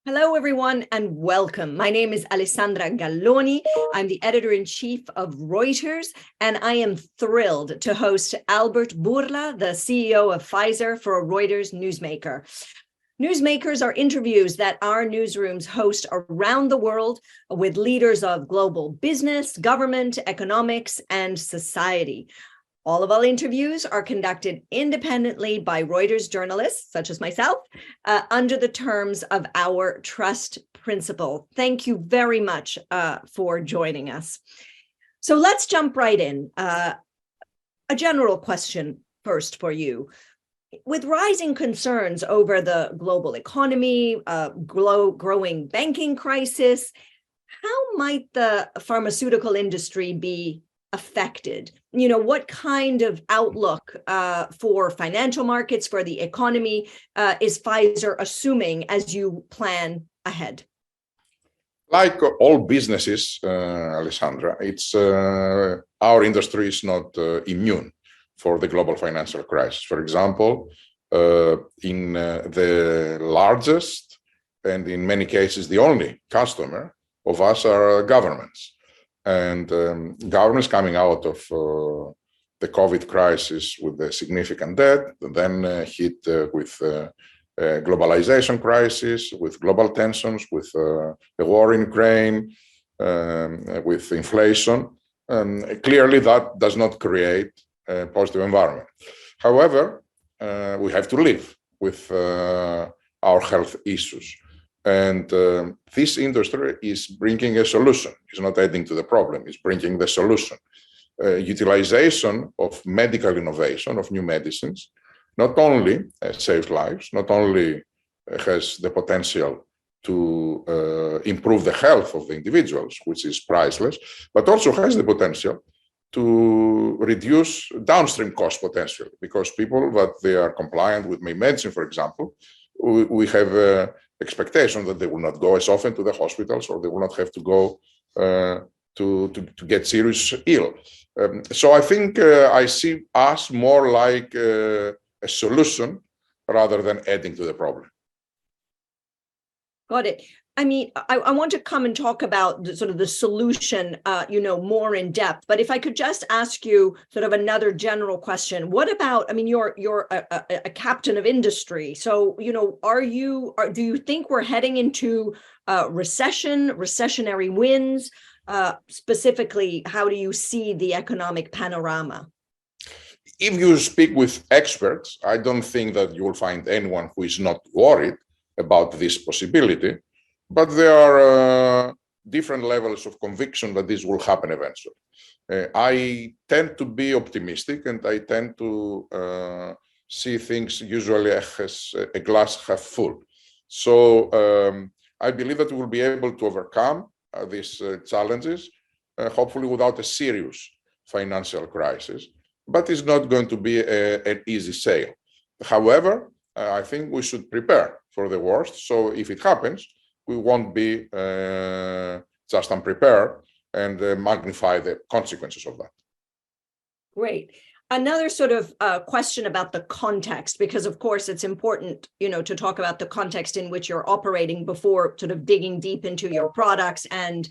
Hello, everyone, and welcome. My name is Alessandra Galloni. I'm the editor-in-chief of Reuters, and I am thrilled to host Albert Bourla, the CEO of Pfizer, for a Reuters Newsmaker. Newsmakers are interviews that our newsrooms host around the world with leaders of global business, government, economics, and society. All of our interviews are conducted independently by Reuters journalists, such as myself, under the terms of our trust principle. Thank you very much for joining us. So let's jump right in. A general question first for you. With rising concerns over the global economy, growing banking crisis, how might the pharmaceutical industry be affected? What kind of outlook for financial markets, for the economy, is Pfizer assuming as you plan ahead? Like all businesses, Alessandra, it's our industry is not immune for the global financial crisis. For example, in the largest and in many cases the only customer of us are governments. And governments coming out of the COVID crisis with a significant debt, then hit with globalization crisis, with global tensions, with the war in Ukraine, with inflation. Clearly, that does not create a positive environment. However, we have to live with our health issues. And this industry is bringing a solution. It's not adding to the problem, it's bringing the solution. Utilization of medical innovation, of new medicines, not only saves lives, not only has the potential to improve the health of the individuals, which is priceless, but also has the potential to reduce downstream cost potential, because people that they are compliant with my medicine, for example, we have expectation that they will not go as often to the hospitals, or they will not have to go to get serious ill. So I think I see us more like a solution rather than adding to the problem. Got it. I mean, I want to come and talk about the solution, more in depth. But if I could just ask you sort of another general question, what about? I mean, you're a captain of industry, so do you think we're heading into recessionary winds? Specifically, how do you see the economic panorama? If you speak with experts, I don't think that you will find anyone who is not worried about this possibility. But there are different levels of conviction that this will happen eventually. I tend to be optimistic, and I tend to see things usually as a glass half full. So I believe that we will be able to overcome these challenges, hopefully without a serious financial crisis. But it's not going to be an easy sail. However, I think we should prepare for the worst. So if it happens, we won't be just unprepared and magnify the consequences of that. Great. Another sort of question about the context, because of course it's important, to talk about the context in which you're operating before sort of digging deep into your products and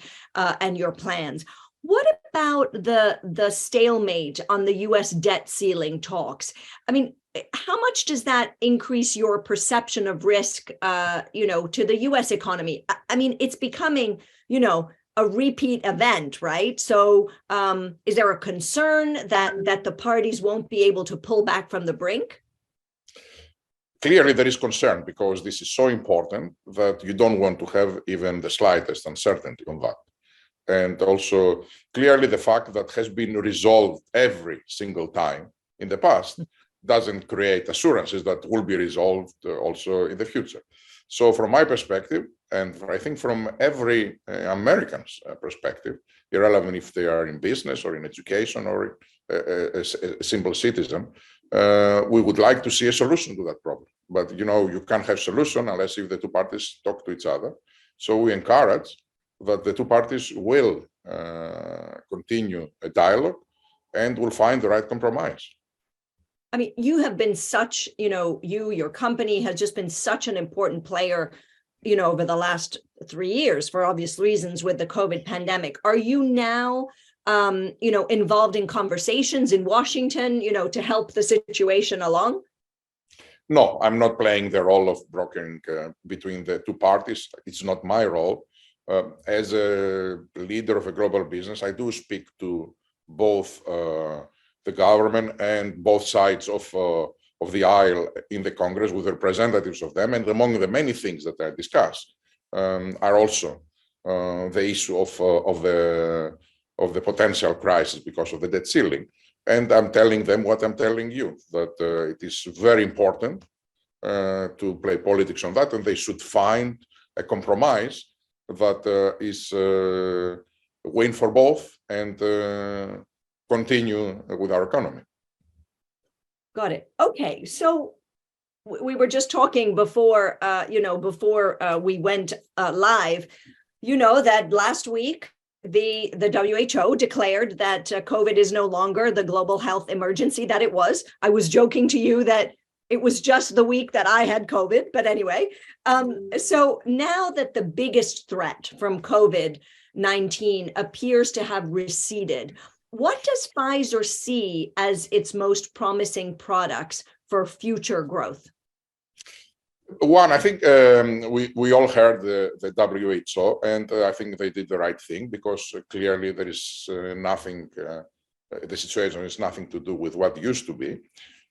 your plans. What about the stalemate on the U.S. debt ceiling talks? I mean, how much does that increase your perception of risk, to the U.S. economy? I mean, it's becoming, a repeat event, right? So is there a concern that the parties won't be able to pull back from the brink? Clearly, there is concern, because this is so important that you don't want to have even the slightest uncertainty on that. And also, clearly, the fact that has been resolved every single time in the past doesn't create assurances that will be resolved also in the future. So from my perspective, and I think from every American's perspective, irrelevant if they are in business or in education or a simple citizen, we would like to see a solution to that problem. But, you can't have solution unless if the two parties talk to each other. So we encourage that the two parties will continue a dialogue and will find the right compromise. I mean, you have been such, your company has just been such an important player over the last 3 years for obvious reasons with the COVID pandemic. Are you now, involved in conversations in Washington, to help the situation along? No, I'm not playing the role of brokering between the two parties. It's not my role. As a leader of a global business, I do speak to both the government and both sides of the aisle in the Congress with representatives of them. And among the many things that I discuss are also the issue of the potential crisis because of the debt ceiling. And I'm telling them what I'm telling you, that it is very important to play politics on that, and they should find a compromise that is win for both and continue with our economy. Got it. Okay, so we were just talking before, before we went live, that last week the WHO declared that COVID is no longer the global health emergency that it was. I was joking to you that it was just the week that I had COVID, but anyway. So now that the biggest threat from COVID-19 appears to have receded, what does Pfizer see as its most promising products for future growth? One, I think we all heard the WHO, and I think they did the right thing, because clearly there is nothing, the situation is nothing to do with what used to be.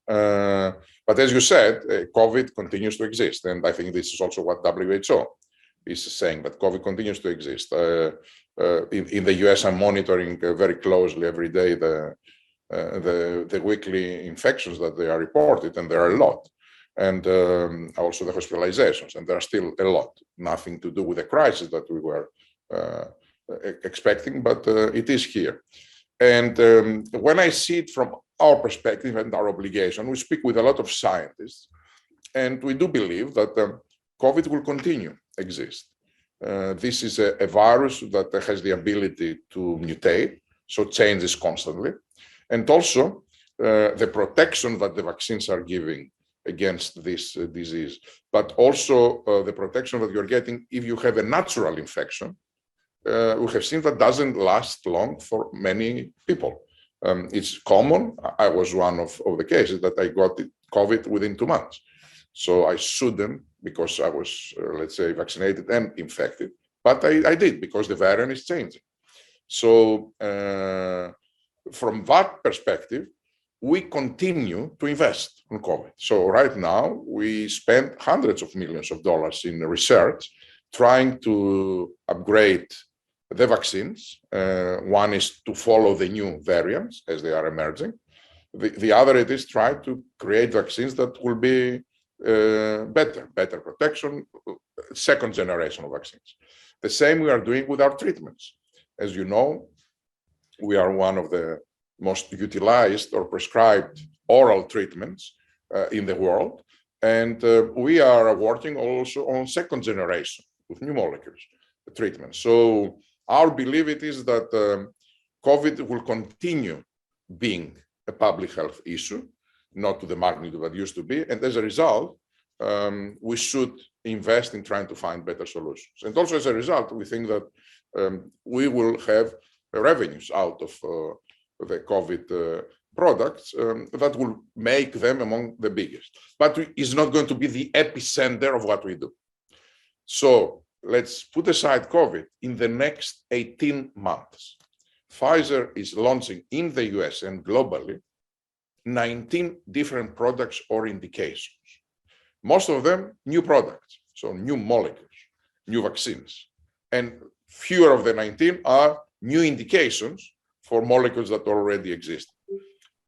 But as you said, COVID continues to exist. And I think this is also what WHO is saying, that COVID continues to exist. In the US, I'm monitoring very closely every day the weekly infections that they are reported, and there are a lot. And also the hospitalizations, and there are still a lot. Nothing to do with the crisis that we were expecting, but it is here. And when I see it from our perspective and our obligation, we speak with a lot of scientists, and we do believe that COVID will continue to exist. This is a virus that has the ability to mutate, so changes constantly. And also the protection that the vaccines are giving against this disease, but also the protection that you're getting if you have a natural infection. We have seen that doesn't last long for many people. It's common. I was one of the cases that I got COVID within 2 months. So I shouldn't, because I was, let's say, vaccinated and infected, but I did, because the variant is changing. So from that perspective, we continue to invest in COVID. So right now, we spend hundreds of millions of dollars in research, trying to upgrade the vaccines. One is to follow the new variants as they are emerging. The other it is try to create vaccines that will be better protection, second generation of vaccines. The same we are doing with our treatments. As you know, we are one of the most utilized or prescribed oral treatments in the world. And we are working also on second generation with new molecules treatments. So our belief it is that COVID will continue being a public health issue, not to the magnitude that used to be. And as a result, we should invest in trying to find better solutions. And also as a result, we think that we will have revenues out of the COVID products that will make them among the biggest. But it's not going to be the epicenter of what we do. So let's put aside COVID. In the next 18 months, Pfizer is launching in the US and globally 19 different products or indications. Most of them new products, so new molecules, new vaccines. And fewer of the 19 are new indications for molecules that already exist.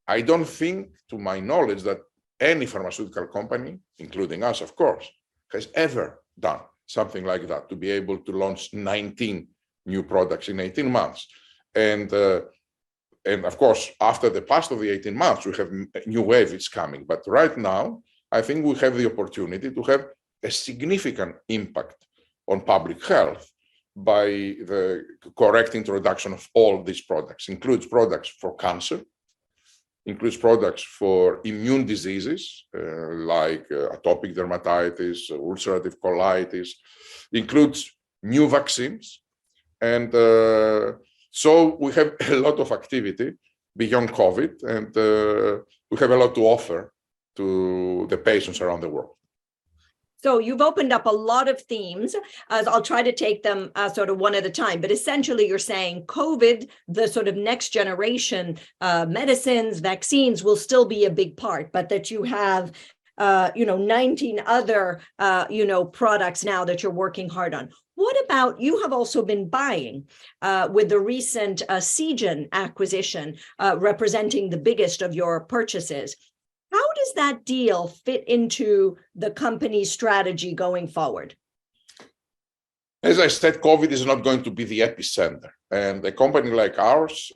I don't think, to my knowledge, that any pharmaceutical company, including us, of course, has ever done something like that, to be able to launch 19 new products in 18 months. And of course, after the past of the 18 months, we have a new wave is coming. But right now, I think we have the opportunity to have a significant impact on public health by the correct introduction of all these products. Includes products for cancer, includes products for immune diseases like atopic dermatitis, ulcerative colitis, includes new vaccines. And so we have a lot of activity beyond COVID, and we have a lot to offer to the patients around the world. So you've opened up a lot of themes. I'll try to take them sort of one at a time, but essentially you're saying COVID, the sort of next generation medicines, vaccines will still be a big part, but that you have 19 other, products now that you're working hard on. What about, you have also been buying with the recent Seagen acquisition, representing the biggest of your purchases. How does that deal fit into the company's strategy going forward? As I said, COVID is not going to be the epicenter. And a company like ours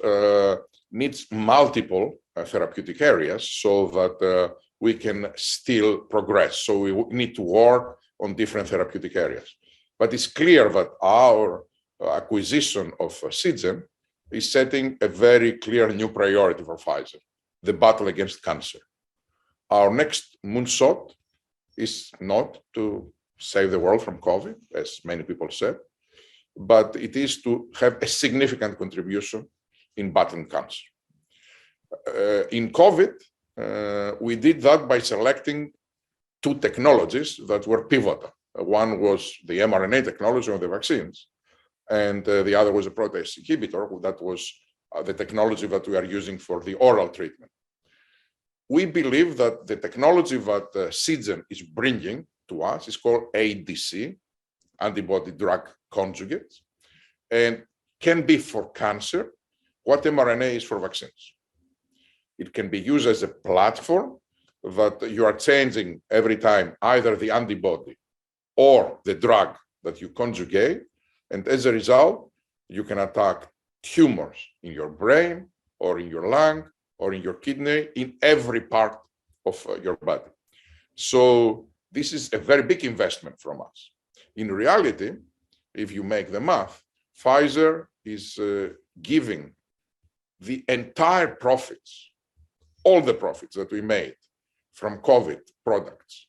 needs multiple therapeutic areas so that we can still progress. So we need to work on different therapeutic areas. But it's clear that our acquisition of Seagen is setting a very clear new priority for Pfizer, the battle against cancer. Our next moonshot is not to save the world from COVID, as many people said, but it is to have a significant contribution in battling cancer. In COVID, we did that by selecting two technologies that were pivotal. One was the mRNA technology of the vaccines, and the other was a protease inhibitor. That was the technology that we are using for the oral treatment. We believe that the technology that Seagen is bringing to us is called ADC, antibody drug conjugate, and can be for cancer what mRNA is for vaccines. It can be used as a platform that you are changing every time either the antibody or the drug that you conjugate, and as a result, you can attack tumors in your brain or in your lung or in your kidney, in every part of your body. So this is a very big investment from us. In reality, if you make the math, Pfizer is giving the entire profits, all the profits that we made from COVID products,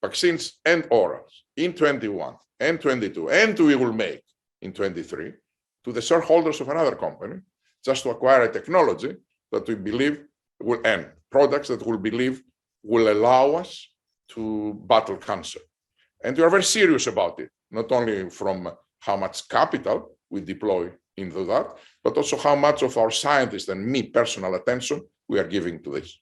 vaccines and orals in 21 and 22, and we will make in 23, to the shareholders of another company, just to acquire a technology that we believe will end, products that we believe will allow us to battle cancer. And we are very serious about it, not only from how much capital we deploy into that, but also how much of our scientists and me personal attention we are giving to this.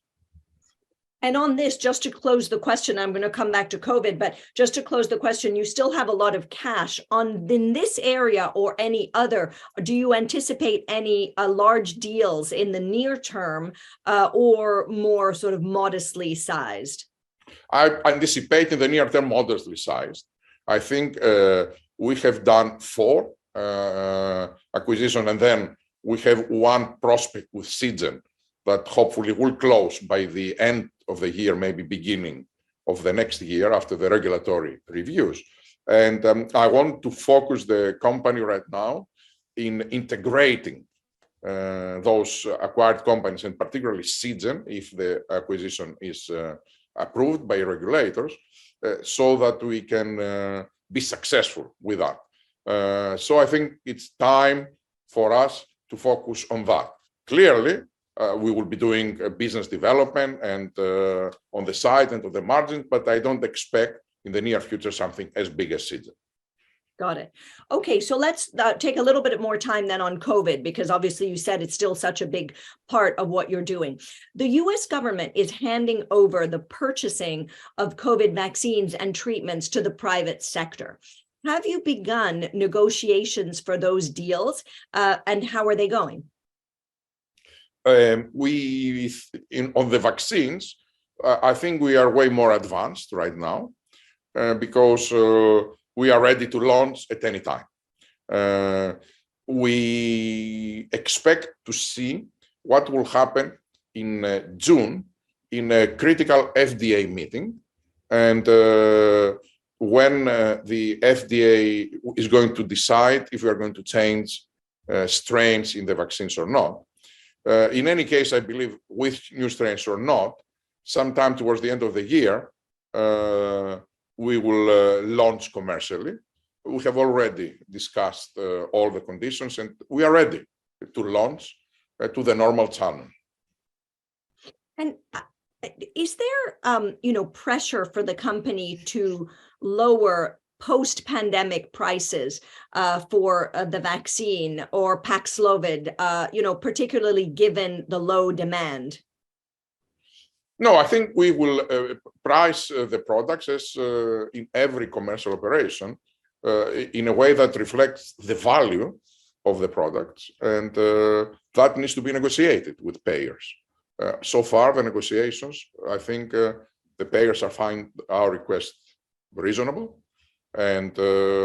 And on this, just to close the question, I'm going to come back to COVID, but just to close the question, you still have a lot of cash in this area or any other. Do you anticipate any large deals in the near term or more sort of modestly sized? I anticipate in the near term modestly sized. I think we have done 4 acquisitions, and then we have one prospect with Seagen that hopefully will close by the end of the year, maybe beginning of the next year after the regulatory reviews. And I want to focus the company right now in integrating those acquired companies, and particularly Seagen, if the acquisition is approved by regulators, so that we can be successful with that. So I think it's time for us to focus on that. Clearly, we will be doing business development and on the side and on the margin, but I don't expect in the near future something as big as Seagen. Got it. Okay, so let's take a little bit more time then on COVID, because obviously you said it's still such a big part of what you're doing. The US government is handing over the purchasing of COVID vaccines and treatments to the private sector. Have you begun negotiations for those deals, and how are they going? On the vaccines, I think we are way more advanced right now because we are ready to launch at any time. We expect to see what will happen in June in a critical FDA meeting, and when the FDA is going to decide if we are going to change strains in the vaccines or not. In any case, I believe with new strains or not, sometime towards the end of the year, we will launch commercially. We have already discussed all the conditions, and we are ready to launch to the normal channel. And is there, pressure for the company to lower post-pandemic prices for the vaccine or Paxlovid, particularly given the low demand? No, I think we will price the products as in every commercial operation in a way that reflects the value of the products, and that needs to be negotiated with payers. So far, the negotiations, I think the payers are finding our request reasonable, and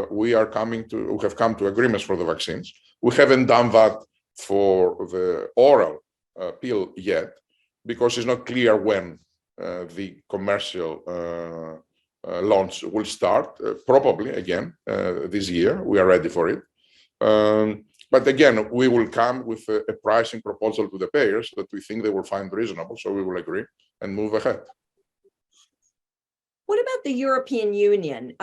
we have come to agreements for the vaccines. We haven't done that for the oral pill yet, because it's not clear when the commercial launch will start. Probably again this year. We are ready for it. But again, we will come with a pricing proposal to the payers that we think they will find reasonable, so we will agree and move ahead. What about the European Union?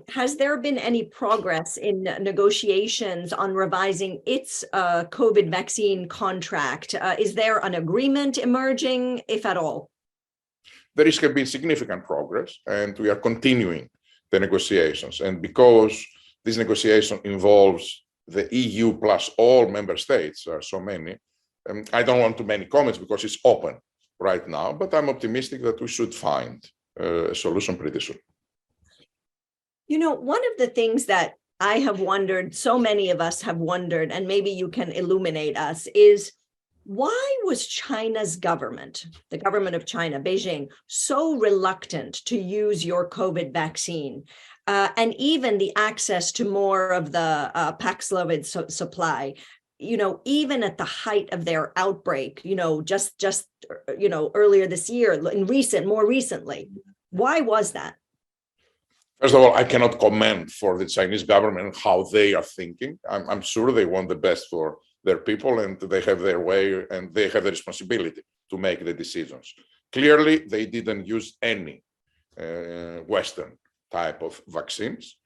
Has there been any progress in negotiations on revising its COVID vaccine contract? Is there an agreement emerging, if at all? There has been significant progress, and we are continuing the negotiations. And because this negotiation involves the EU plus all member states, there are so many, I don't want too many comments because it's open right now, but I'm optimistic that we should find a solution pretty soon. One of the things that I have wondered, so many of us have wondered, and maybe you can illuminate us, is why was China's government, the government of China, Beijing, so reluctant to use your COVID vaccine? And even the access to more of the Paxlovid supply, even at the height of their outbreak, just earlier this year, more recently. Why was that? First of all, I cannot comment for the Chinese government how they are thinking. I'm sure they want the best for their people, and they have their way, and they have the responsibility to make the decisions. Clearly, they didn't use any Western type of vaccines,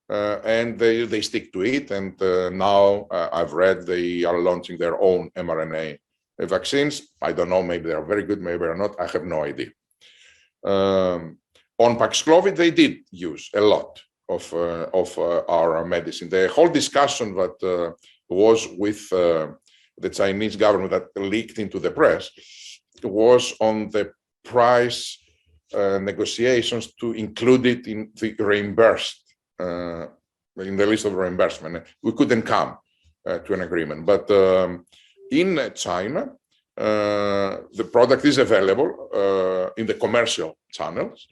and they stick to it. And now I've read they are launching their own mRNA vaccines. I don't know, maybe they are very good, maybe they're not. I have no idea. On Paxlovid, they did use a lot of our medicine. The whole discussion that was with the Chinese government that leaked into the press was on the price negotiations to include it in the reimbursed, in the list of reimbursement. We couldn't come to an agreement. But in China, the product is available in the commercial channels,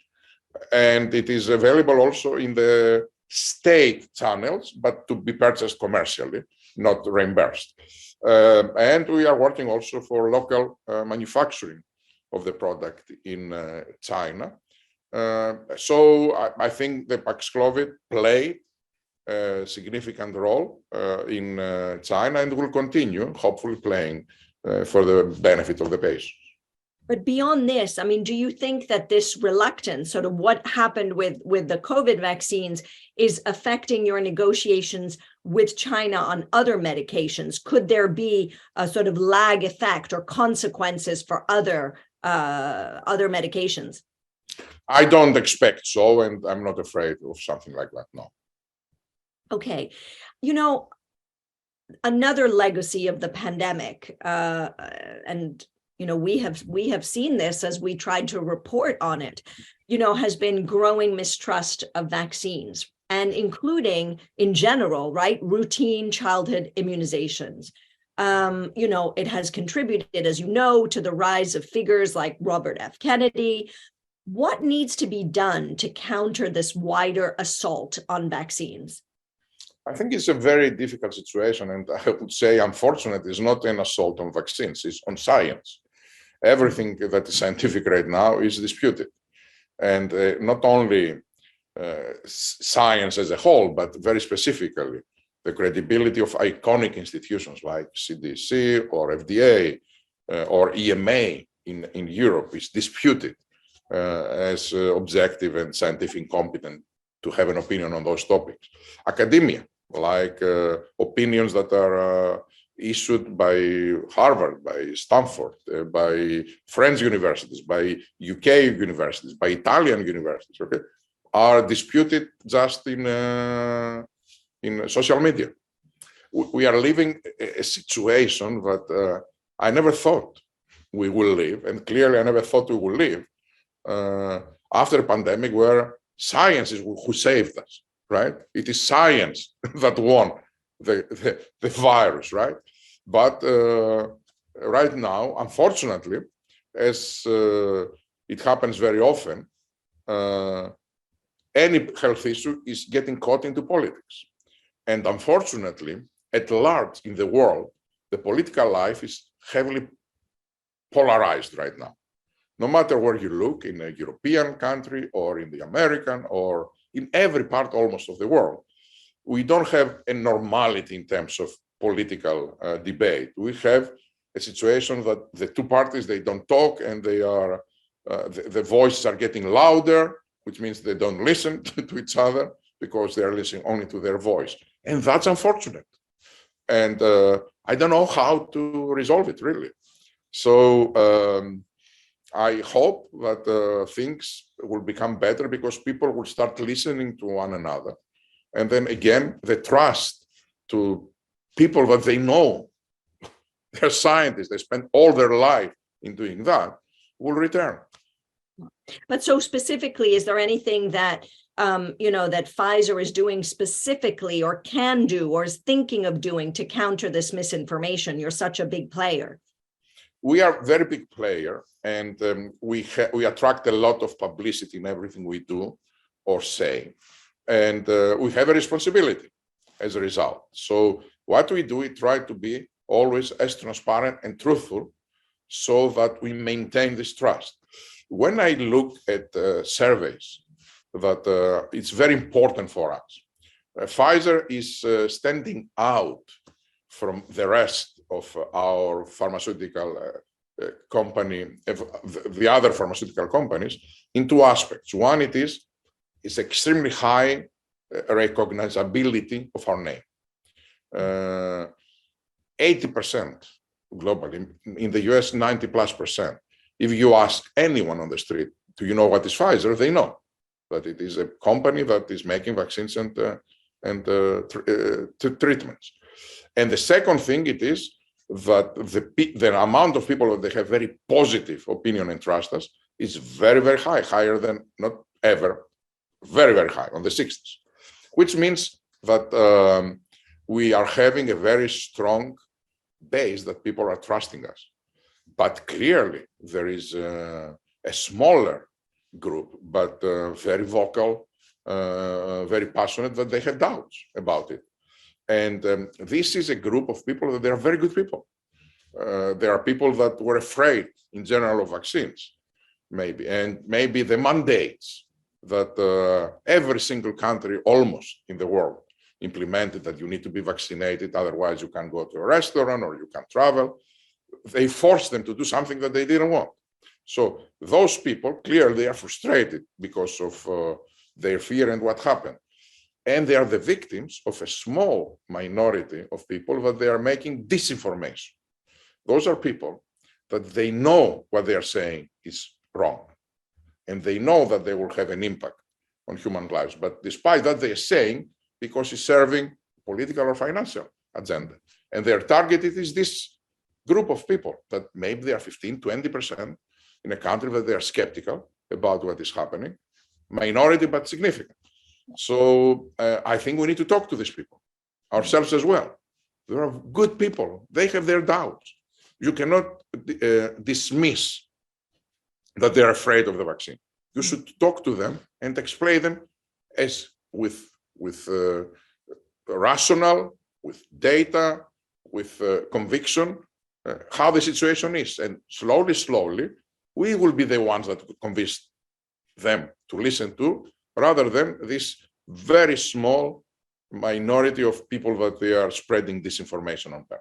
and it is available also in the state channels, but to be purchased commercially, not reimbursed. And we are working also for local manufacturing of the product in China. So I think the Paxlovid played a significant role in China and will continue, hopefully playing for the benefit of the patients. But beyond this, do you think that this reluctance, sort of what happened with the COVID vaccines, is affecting your negotiations with China on other medications? Could there be a sort of lag effect or consequences for other medications? I don't expect so, and I'm not afraid of something like that, no. Okay. Another legacy of the pandemic, and we have seen this as we tried to report on it, has been growing mistrust of vaccines, and including in general, right, routine childhood immunizations. It has contributed, as you know, to the rise of figures like Robert F. Kennedy. What needs to be done to counter this wider assault on vaccines? I think it's a very difficult situation, and I would say, unfortunately, it's not an assault on vaccines, it's on science. Everything that is scientific right now is disputed. And not only science as a whole, but very specifically, the credibility of iconic institutions like CDC or FDA or EMA in Europe is disputed as objective and scientific competent to have an opinion on those topics. Academia, like opinions that are issued by Harvard, by Stanford, by French universities, by UK universities, by Italian universities, okay, are disputed just in social media. We are living a situation that I never thought we will live, and clearly I never thought we will live after a pandemic where science is who saved us, right? It is science that won the virus, right? But right now, unfortunately, as it happens very often, any health issue is getting caught into politics. And unfortunately, at large in the world, the political life is heavily polarized right now. No matter where you look, in a European country or in the American or in every part almost of the world, we don't have a normality in terms of political debate. We have a situation that the two parties, they don't talk, and they are the voices are getting louder, which means they don't listen to each other because they are listening only to their voice. And that's unfortunate. And I don't know how to resolve it, really. So I hope that things will become better because people will start listening to one another. And then again, the trust to people that they know, they're scientists, they spend all their life in doing that, will return. But so specifically, is there anything that, that Pfizer is doing specifically or can do or is thinking of doing to counter this misinformation? You're such a big player. We are a very big player, and we attract a lot of publicity in everything we do or say. And we have a responsibility as a result. So what we do, we try to be always as transparent and truthful so that we maintain this trust. When I look at surveys, that it's very important for us. Pfizer is standing out from the rest of our pharmaceutical company, the other pharmaceutical companies, in two aspects. One, it's extremely high recognizability of our name. 80% globally, in the US, 90+%. If you ask anyone on the street, do you know what is Pfizer? They know that it is a company that is making vaccines and treatments. And the second thing it is that the amount of people that they have very positive opinion and trust us is very, very high, higher than not ever, very, very high, on the 60s, which means that we are having a very strong base that people are trusting us. But clearly there is a smaller group, but very vocal, very passionate, that they have doubts about it. And this is a group of people that they are very good people. There are people that were afraid in general of vaccines, maybe, and maybe the mandates that every single country almost in the world implemented, that you need to be vaccinated, otherwise you can't go to a restaurant or you can't travel. They forced them to do something that they didn't want. So those people, clearly are frustrated because of their fear and what happened. And they are the victims of a small minority of people that they are making disinformation. Those are people that they know what they are saying is wrong. And they know that they will have an impact on human lives. But despite that, they are saying because it's serving political or financial agenda. And their target is this group of people that maybe they are 15, 20% in a country that they are skeptical about what is happening. Minority, but significant. So I think we need to talk to these people, ourselves as well. They are good people. They have their doubts. You cannot dismiss that they're afraid of the vaccine. You should talk to them and explain them as with rational, with data, with conviction, how the situation is. And slowly, slowly, we will be the ones that convince them to listen to, rather than this very small minority of people that they are spreading disinformation on them.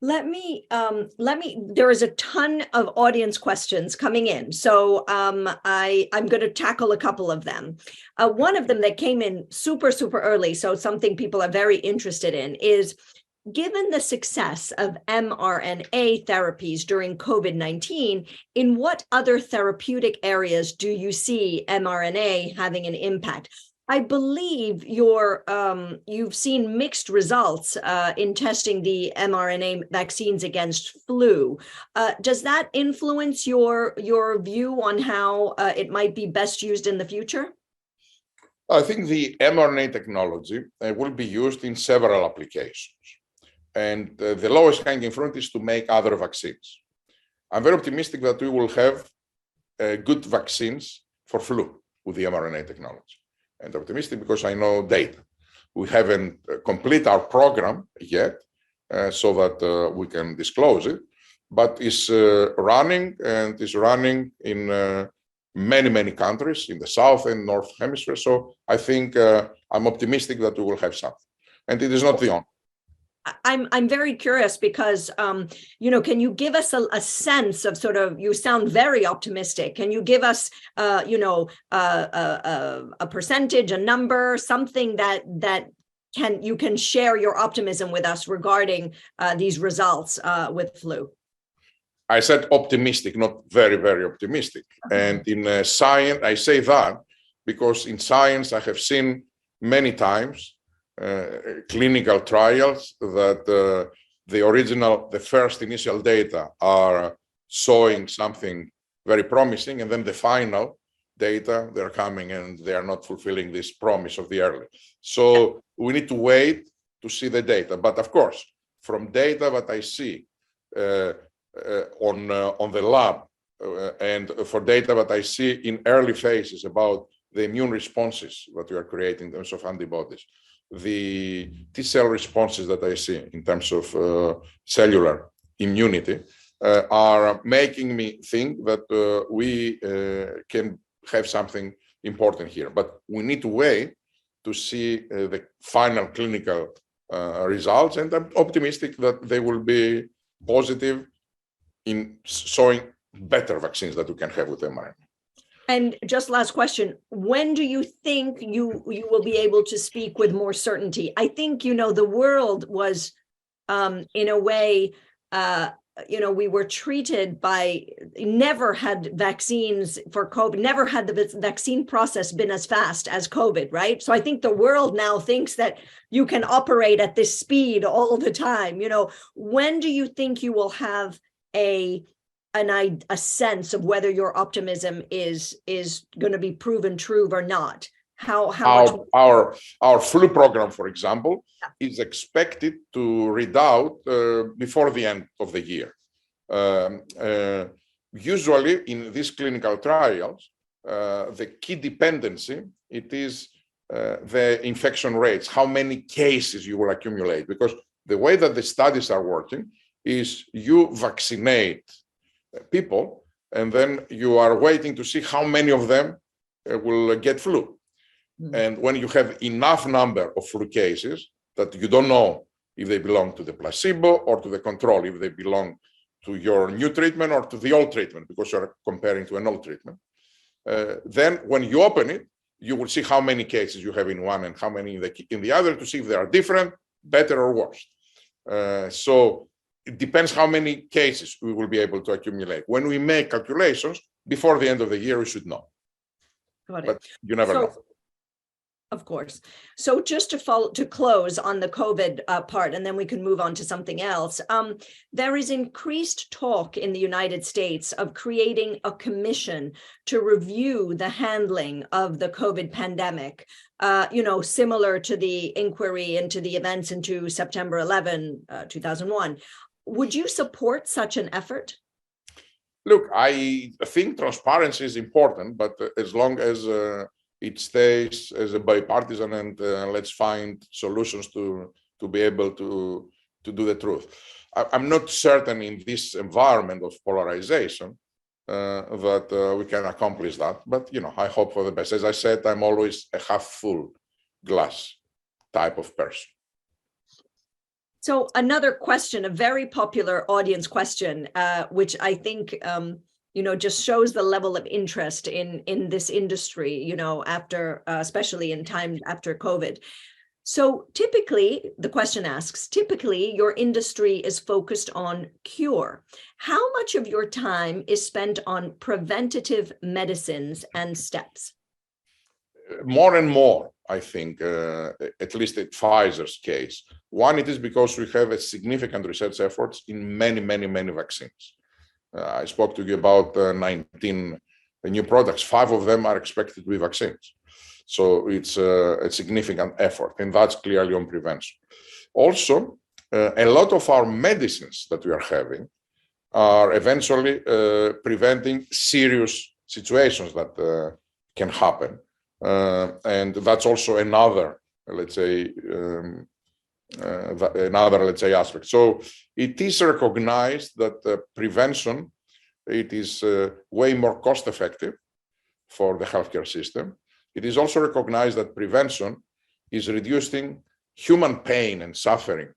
There is a ton of audience questions coming in. So I'm going to tackle a couple of them. One of them that came in super early, so something people are very interested in, is given the success of mRNA therapies during COVID-19, in what other therapeutic areas do you see mRNA having an impact? I believe you've seen mixed results in testing the mRNA vaccines against flu. Does that influence your view on how it might be best used in the future? I think the mRNA technology will be used in several applications. And the lowest hanging fruit is to make other vaccines. I'm very optimistic that we will have good vaccines for flu with the mRNA technology. And optimistic because I know data. We haven't completed our program yet so that we can disclose it, but it's running and is running in many countries in the South and North Hemisphere. So I think I'm optimistic that we will have something. And it is not the only. I'm very curious because, can you give us a sense of sort of, you sound very optimistic. Can you give us, a percentage, a number, something that you can share your optimism with us regarding these results with flu? I said optimistic, not very optimistic. And in science, I say that because in science, I have seen many times clinical trials that the first initial data are showing something very promising, and then the final data, they're coming and they are not fulfilling this promise of the early. So we need to wait to see the data. But of course, from data that I see on the lab and for data that I see in early phases about the immune responses that we are creating in terms of antibodies, the T-cell responses that I see in terms of cellular immunity are making me think that we can have something important here. But we need to wait to see the final clinical results, and I'm optimistic that they will be positive in showing better vaccines that we can have with mRNA. And just last question, when do you think you will be able to speak with more certainty? I think, the world was, in a way, we were treated by, never had vaccines for COVID, never had the vaccine process been as fast as COVID, right? So I think the world now thinks that you can operate at this speed all the time. When do you think you will have a sense of whether your optimism is going to be proven true or not? Our flu program, for example, is expected to read out before the end of the year. Usually in these clinical trials, the key dependency, it is the infection rates, how many cases you will accumulate, because the way that the studies are working is you vaccinate people, and then you are waiting to see how many of them will get flu. And when you have enough number of flu cases that you don't know if they belong to the placebo or to the control, if they belong to your new treatment or to the old treatment, because you're comparing to an old treatment, then when you open it, you will see how many cases you have in one and how many in the other to see if they are different, better or worse. So it depends how many cases we will be able to accumulate. When we make calculations, before the end of the year, we should know. Got it. But you never know. Of course. So just to close on the COVID part, and then we can move on to something else. There is increased talk in the United States of creating a commission to review the handling of the COVID pandemic, similar to the inquiry into the events into September 11, 2001. Would you support such an effort? Look, I think transparency is important, but as long as it stays as a bipartisan and let's find solutions to be able to do the truth. I'm not certain in this environment of polarization that we can accomplish that, but I hope for the best. As I said, I'm always a half full glass type of person. So another question, a very popular audience question, which I think just shows the level of interest in this industry, after, especially in time after COVID. So typically, the question asks, typically your industry is focused on cure. How much of your time is spent on preventative medicines and steps? More and more, I think, at least at Pfizer's case. One, it is because we have a significant research efforts in many, many, many vaccines. I spoke to you about 19 new products. 5 of them are expected to be vaccines. So it's a significant effort, and that's clearly on prevention. Also, a lot of our medicines that we are having are eventually preventing serious situations that can happen. And that's also another, let's say, aspect. So it is recognized that prevention, it is way more cost effective for the healthcare system. It is also recognized that prevention is reducing human pain and suffering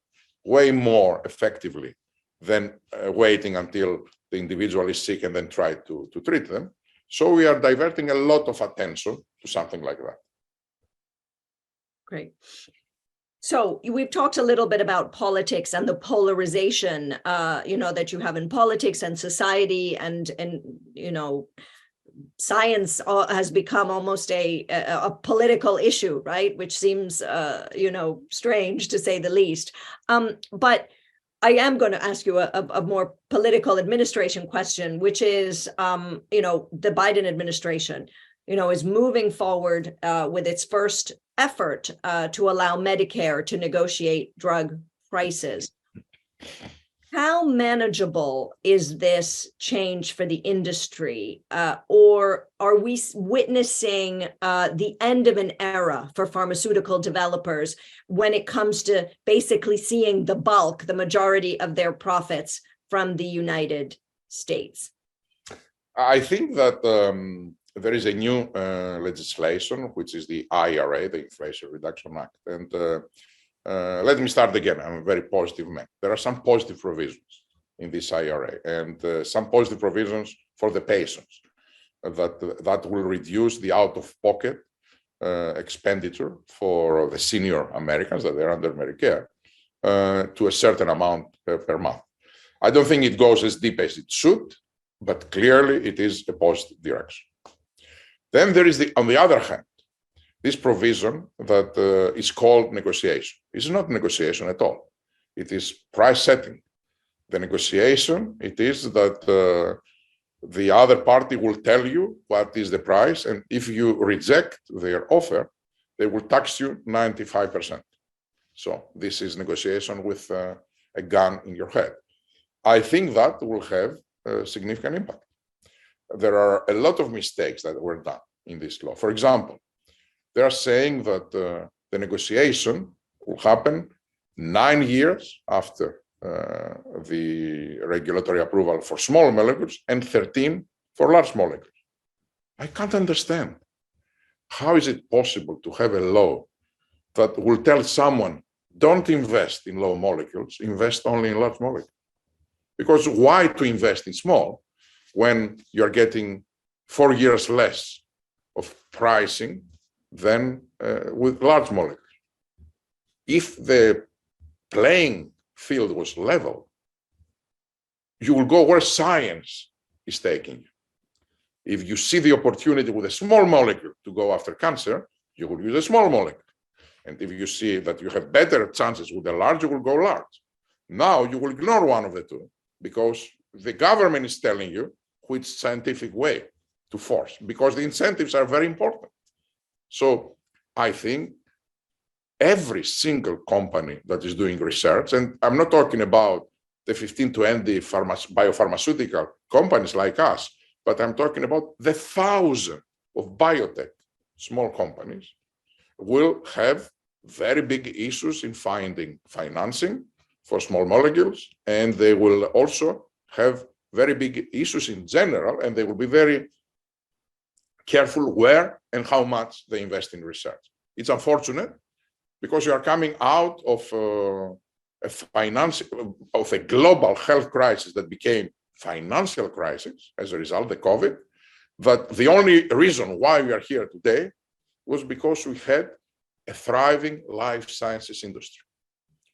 way more effectively than waiting until the individual is sick and then try to treat them. So we are diverting a lot of attention to something like that. Great. So we've talked a little bit about politics and the polarization, that you have in politics and society, and science has become almost a political issue, right? Which seems, strange to say the least. But I am going to ask you a more political administration question, which is, the Biden administration, is moving forward with its first effort to allow Medicare to negotiate drug prices. How manageable is this change for the industry, or are we witnessing the end of an era for pharmaceutical developers when it comes to basically seeing the bulk, the majority of their profits from the United States? I think that there is a new legislation, which is the IRA, the Inflation Reduction Act. And let me start again. I'm a very positive man. There are some positive provisions in this IRA, and some positive provisions for the patients that will reduce the out-of-pocket expenditure for the senior Americans that are under Medicare to a certain amount per month. I don't think it goes as deep as it should, but clearly it is a positive direction. Then there is on the other hand, this provision that is called negotiation. It's not negotiation at all. It is price setting. The negotiation, it is that the other party will tell you what is the price, and if you reject their offer, they will tax you 95%. So this is negotiation with a gun in your head. I think that will have a significant impact. There are a lot of mistakes that were done in this law. For example, they are saying that the negotiation will happen 9 years after the regulatory approval for small molecules and 13 for large molecules. I can't understand. How is it possible to have a law that will tell someone, don't invest in low molecules, invest only in large molecules? Because why to invest in small when you're getting 4 years less of pricing than with large molecules? If the playing field was level, you will go where science is taking you. If you see the opportunity with a small molecule to go after cancer, you will use a small molecule. And if you see that you have better chances with a large, you will go large. Now you will ignore one of the two because the government is telling you which scientific way to force, because the incentives are very important. So I think every single company that is doing research, and I'm not talking about the 15 to 20 biopharmaceutical companies like us, but I'm talking about the 1,000 of biotech small companies, will have very big issues in finding financing for small molecules, and they will also have very big issues in general, and they will be very careful where and how much they invest in research. It's unfortunate because you are coming out of a global health crisis that became financial crisis as a result, the COVID, that the only reason why we are here today was because we had a thriving life sciences industry.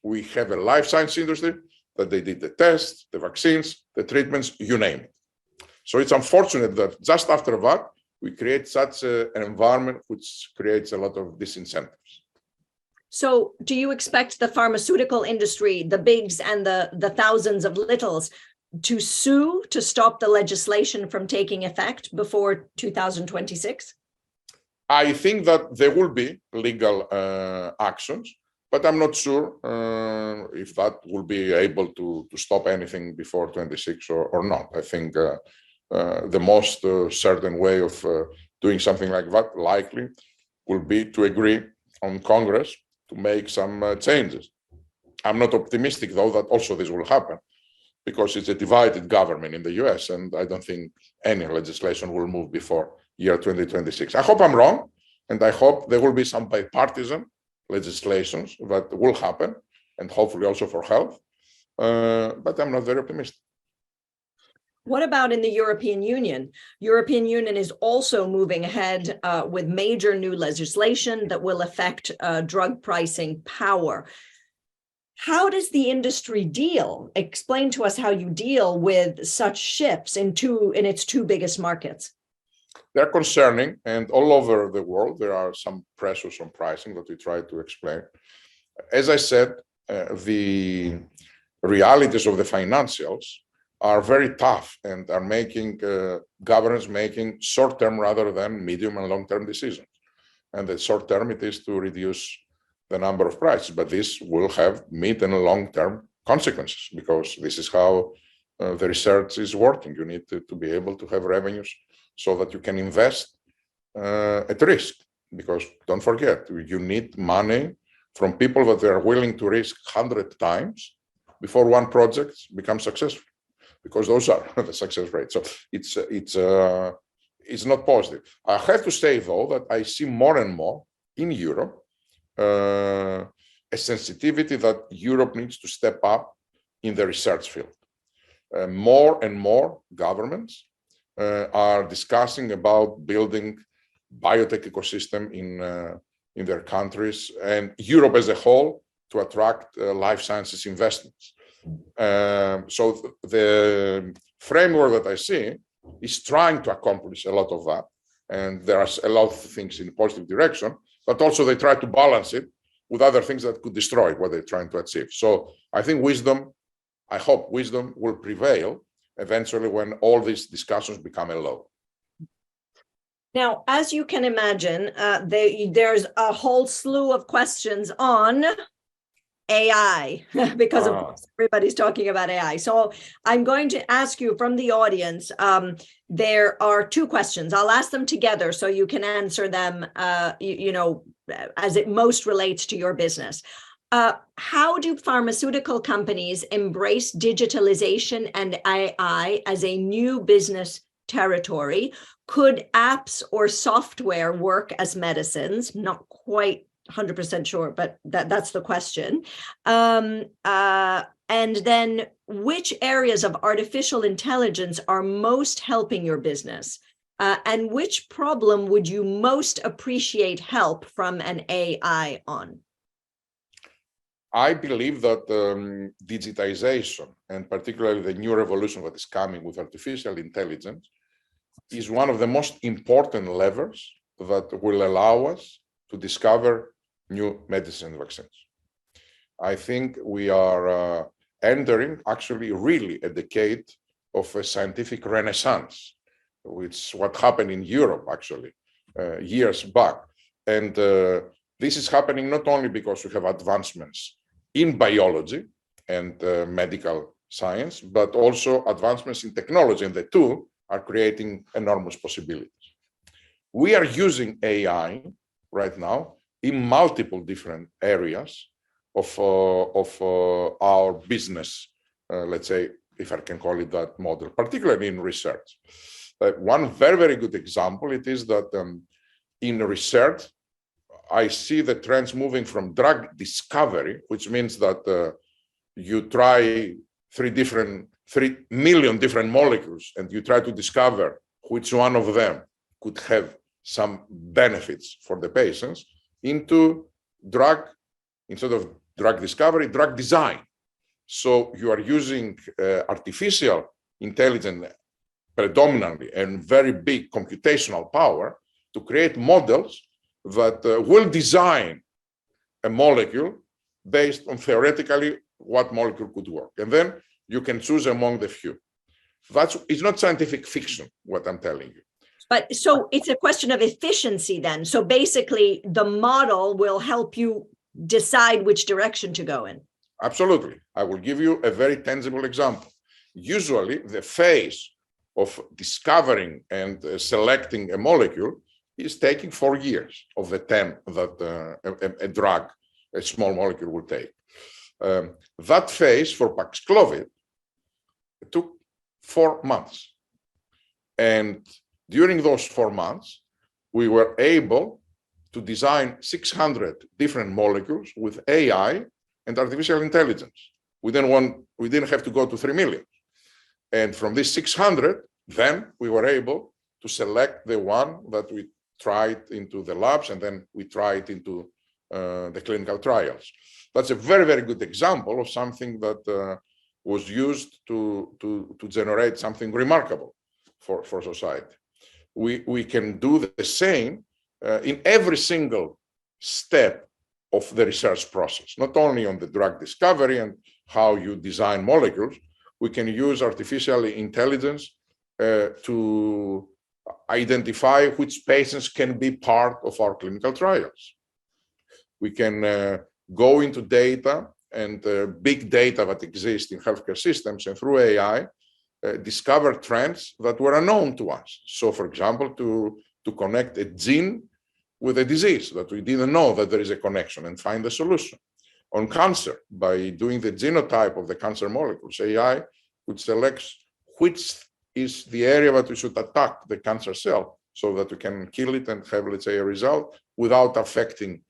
We have a life science industry that they did the tests, the vaccines, the treatments, you name it. So it's unfortunate that just after that, we create such an environment which creates a lot of disincentives. So do you expect the pharmaceutical industry, the bigs and the thousands of littles, to sue to stop the legislation from taking effect before 2026? I think that there will be legal actions, but I'm not sure if that will be able to stop anything before 26 or not. I think the most certain way of doing something like that likely will be to agree on Congress to make some changes. I'm not optimistic, though, that also this will happen, because it's a divided government in the US, and I don't think any legislation will move before year 2026. I hope I'm wrong, and I hope there will be some bipartisan legislations that will happen, and hopefully also for health, but I'm not very optimistic. What about in the European Union? European Union is also moving ahead with major new legislation that will affect drug pricing power. How does the industry deal? Explain to us how you deal with such shifts in its two biggest markets. They're concerning, and all over the world, there are some pressures on pricing that we try to explain. As I said, the realities of the financials are very tough and are making governments making short-term rather than medium and long-term decisions. And the short-term, it is to reduce the number of prices, but this will have mid and long-term consequences, because this is how the research is working. You need to be able to have revenues so that you can invest at risk, because don't forget, you need money from people that they are willing to risk 100 times before one project becomes successful, because those are the success rates. So it's not positive. I have to say, though, that I see more and more in Europe a sensitivity that Europe needs to step up in the research field. More and more governments are discussing about building biotech ecosystem in their countries, and Europe as a whole, to attract life sciences investments. So the framework that I see is trying to accomplish a lot of that, and there are a lot of things in a positive direction, but also they try to balance it with other things that could destroy what they're trying to achieve. So I think I hope wisdom will prevail eventually when all these discussions become a law. Now, as you can imagine, there's a whole slew of questions on AI, because of course everybody's talking about AI. So I'm going to ask you from the audience, there are two questions. I'll ask them together so you can answer them, as it most relates to your business. How do pharmaceutical companies embrace digitalization and AI as a new business territory? Could apps or software work as medicines? Not quite 100% sure, but that's the question. And then which areas of artificial intelligence are most helping your business? And which problem would you most appreciate help from an AI on? I believe that digitization, and particularly the new revolution that is coming with artificial intelligence, is one of the most important levers that will allow us to discover new medicine and vaccines. I think we are entering actually really a decade of a scientific renaissance, which what happened in Europe actually years back. And this is happening not only because we have advancements in biology and medical science, but also advancements in technology, and the two are creating enormous possibilities. We are using AI right now in multiple different areas of our business, let's say, if I can call it that model, particularly in research. One very, very good example, it is that in research, I see the trends moving from drug discovery, which means that you try 3 million different molecules, and you try to discover which one of them could have some benefits for the patients, into drug, instead of drug discovery, drug design. So you are using artificial intelligence predominantly and very big computational power to create models that will design a molecule based on theoretically what molecule could work. And then you can choose among the few. It's not scientific fiction, what I'm telling you. But so it's a question of efficiency then. So basically the model will help you decide which direction to go in. Absolutely. I will give you a very tangible example. Usually the phase of discovering and selecting a molecule is taking 4 years of the 10 that a drug, a small molecule, will take. That phase for Paxlovid took 4 months. And during those 4 months, we were able to design 600 different molecules with AI and artificial intelligence. We didn't have to go to 3 million. And from these 600, then we were able to select the one that we tried into the labs, and then we tried into the clinical trials. That's a very, very good example of something that was used to generate something remarkable for society. We can do the same in every single step of the research process, not only on the drug discovery and how you design molecules. We can use artificial intelligence to identify which patients can be part of our clinical trials. We can go into data and big data that exist in healthcare systems, and through AI, discover trends that were unknown to us. So, for example, to connect a gene with a disease that we didn't know that there is a connection, and find a solution. On cancer, by doing the genotype of the cancer molecules, AI would select which is the area that we should attack the cancer cell so that we can kill it and have, let's say, a result without affecting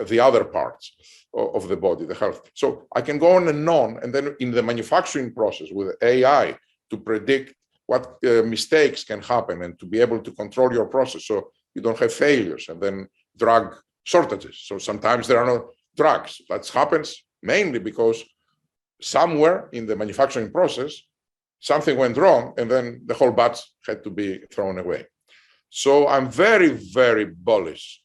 the other parts of the body, the health. So I can go on, and then in the manufacturing process with AI to predict what mistakes can happen and to be able to control your process so you don't have failures and then drug shortages. So sometimes there are no drugs. That happens mainly because somewhere in the manufacturing process, something went wrong, and then the whole batch had to be thrown away. So I'm very, very bullish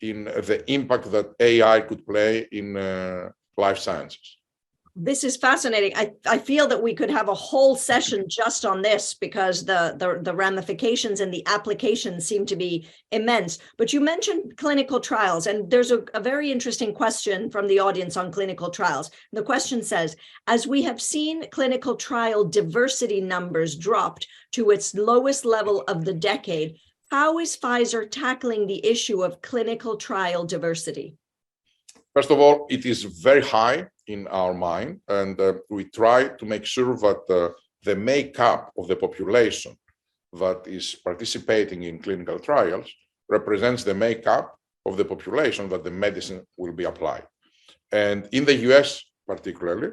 in the impact that AI could play in life sciences. This is fascinating. I feel that we could have a whole session just on this, because the ramifications and the applications seem to be immense. But you mentioned clinical trials, and there's a very interesting question from the audience on clinical trials. The question says, as we have seen clinical trial diversity numbers dropped to its lowest level of the decade, how is Pfizer tackling the issue of clinical trial diversity? First of all, it is very high in our mind, and we try to make sure that the makeup of the population that is participating in clinical trials represents the makeup of the population that the medicine will be applied. And in the US particularly,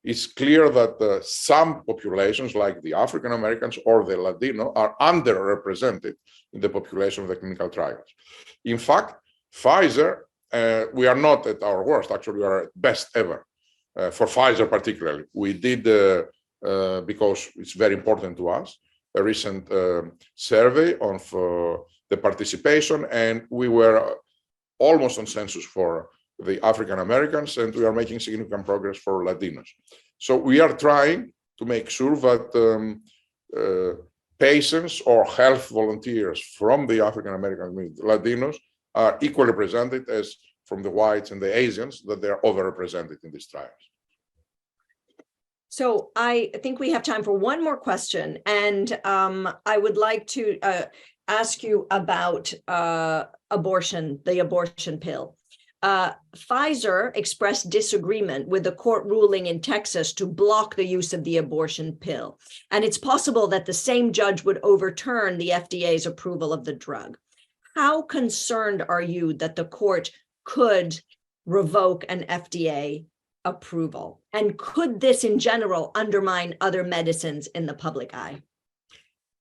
it's clear that some populations, like the African Americans or the Latino, are underrepresented in the population of the clinical trials. In fact, Pfizer, we are not at our worst. Actually, we are at best ever. For Pfizer particularly, we did, because it's very important to us, a recent survey of the participation, and we were almost on census for the African Americans, and we are making significant progress for Latinos. So we are trying to make sure that patients or health volunteers from the African American community, Latinos, are equally represented as from the whites and the Asians, that they are overrepresented in these trials. So I think we have time for one more question, and I would like to ask you about abortion, the abortion pill. Pfizer expressed disagreement with the court ruling in Texas to block the use of the abortion pill, and it's possible that the same judge would overturn the FDA's approval of the drug. How concerned are you that the court could revoke an FDA approval? And could this in general undermine other medicines in the public eye?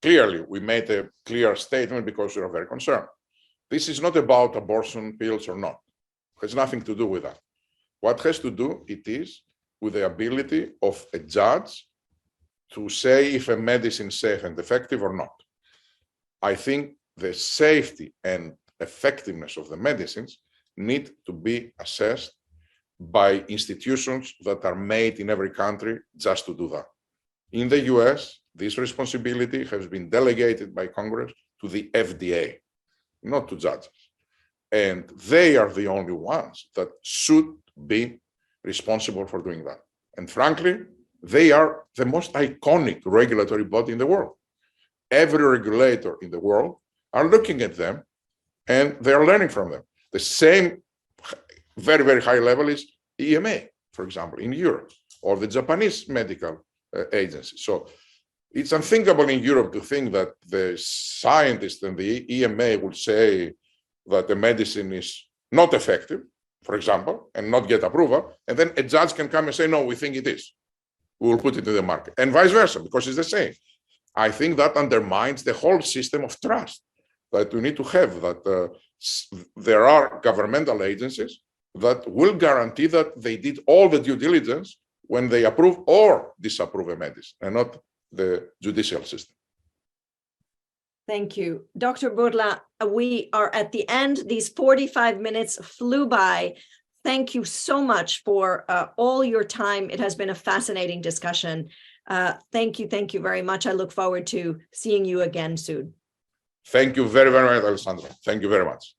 Clearly, we made a clear statement because we are very concerned. This is not about abortion pills or not. It has nothing to do with that. What has to do, it is with the ability of a judge to say if a medicine is safe and effective or not. I think the safety and effectiveness of the medicines need to be assessed by institutions that are made in every country just to do that. In the US, this responsibility has been delegated by Congress to the FDA, not to judges. And they are the only ones that should be responsible for doing that. And frankly, they are the most iconic regulatory body in the world. Every regulator in the world are looking at them and they are learning from them. The same very, very high level is EMA, for example, in Europe, or the Japanese medical agency. So it's unthinkable in Europe to think that the scientists and the EMA would say that the medicine is not effective, for example, and not get approval, and then a judge can come and say, no, we think it is. We will put it in the market, and vice versa, because it's the same. I think that undermines the whole system of trust that we need to have, that there are governmental agencies that will guarantee that they did all the due diligence when they approve or disapprove a medicine, and not the judicial system. Thank you. Dr. Bourla, we are at the end. These 45 minutes flew by. Thank you so much for all your time. It has been a fascinating discussion. Thank you very much. I look forward to seeing you again soon. Thank you very, very much, Alessandra. Thank you very much.